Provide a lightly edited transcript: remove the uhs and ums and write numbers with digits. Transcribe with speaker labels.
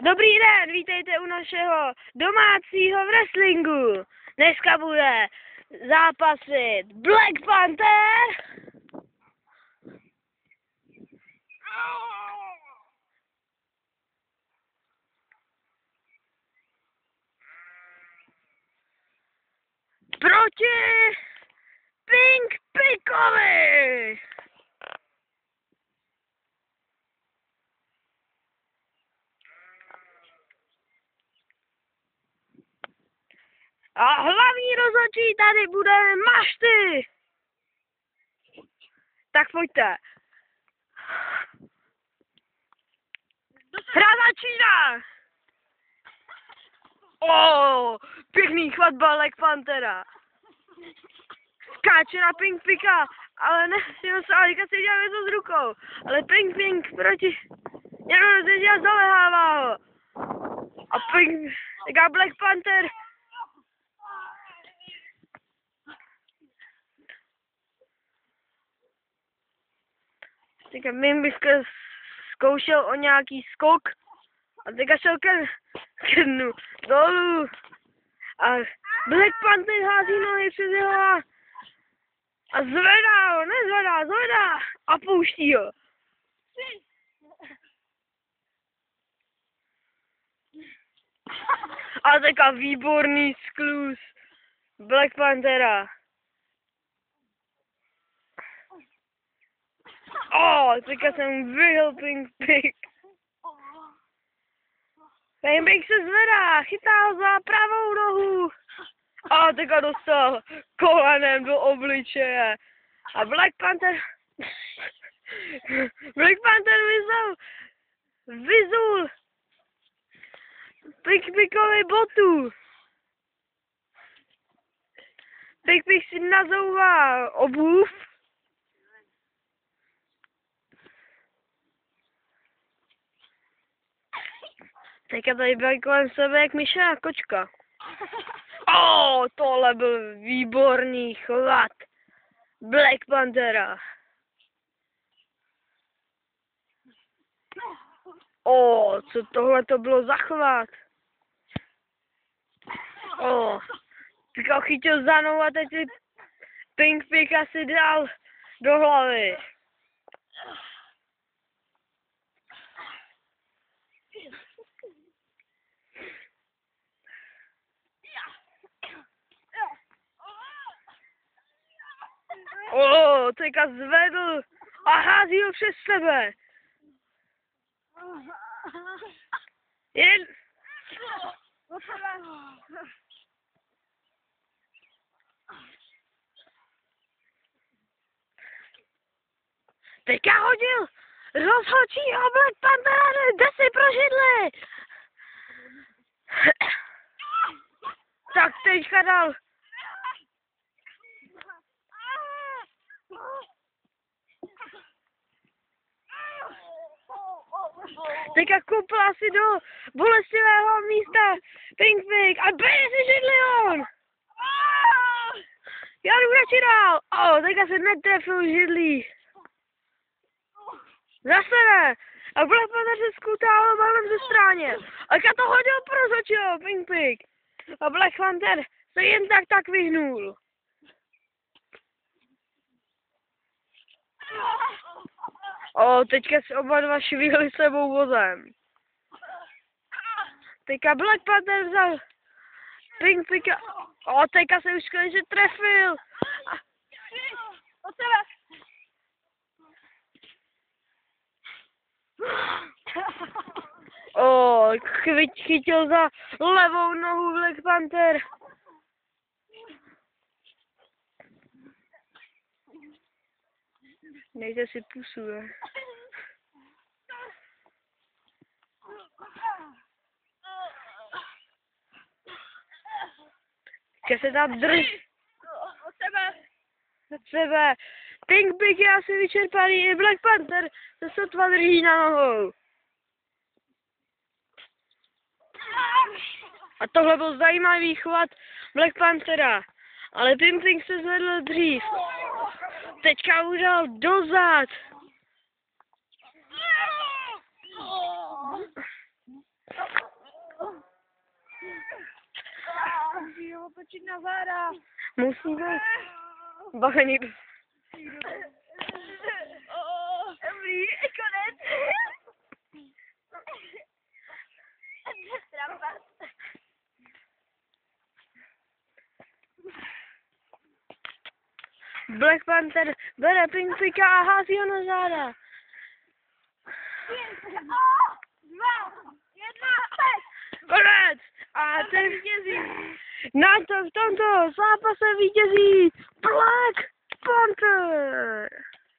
Speaker 1: Dobrý den, vítejte u našeho domácího wrestlingu. Dneska bude zápasit Black Panther proti Pink Pikovi. A hlavní rozhodčí tady bude Mašty. Tak pojďte. Hra začíná. Pěkný chvat Black Panthera. Skáče na Pink Pika, ale ne, jenom se Alika si dělá něco s rukou. Ale Pink proti jenom se dělá, zalehává ho. A Pink, taká Black Panther. Teďka Mimbiska zkoušel o nějaký skok a teďka šel ke dnu dolů a Black Panther hází nohy přes jeho a zvedá ho, zvedá a pouští ho. A teďka výborný skluz Black Panthera. Teďka jsem vyhl Pink Pik. Pink Pik se zvedá, chytá ho za pravou nohu. A teďka dostal kolenem do obličeje. A Black Panther vyzul Pink Pikovi botu. Pink Pik si nazouvá obuv. Teďka tady byl kolem sebe jak myšená kočka. Tohle byl výborný chvat Black Panthera. Co tohle to bylo za chvat? Teďka chytil za nohu a teď si Pink Pik asi dal do hlavy. Teďka zvedl a hází ho přes sebe. Teďka hodil rozhodčího Black Panthera, jde si pro židli. Tak teďka dal. Teďka kopl asi do bolestivého místa Pink Pik a bije si židli on. Já jdu radši dál. Teďka se netrefil židlí. Zase ne. A Black Panther se skutál balem ze stráně. A teďka to hodil pro rozhodčího Pink Pik. A Black Panther se jen tak vyhnul. Teďka si oba dva švihli sebou vozem. Teďka Black Panther vzal Pink Pika. Teďka se už konečně trefil. Chytil za levou nohu Black Panther. Dejte si pusu, ne? Teďka se tam drží. Od sebe. Pink Pik je asi vyčerpaný, i Black Panther se sotva drží na nohou. A tohle byl zajímavý chvat Black Panthera, ale Pink Pik se zvedl dřív. Teďka udal dozad.
Speaker 2: skočit na záda.
Speaker 1: Musí být. Bacha někdo.
Speaker 2: Dobrý, konec. Trampas.
Speaker 1: Black Panther bere Pinkpika a hází ho na záda.
Speaker 2: 5, 2, 1,
Speaker 1: Konec! A ten vítězí. V tomto zápase vítězí Black Panther.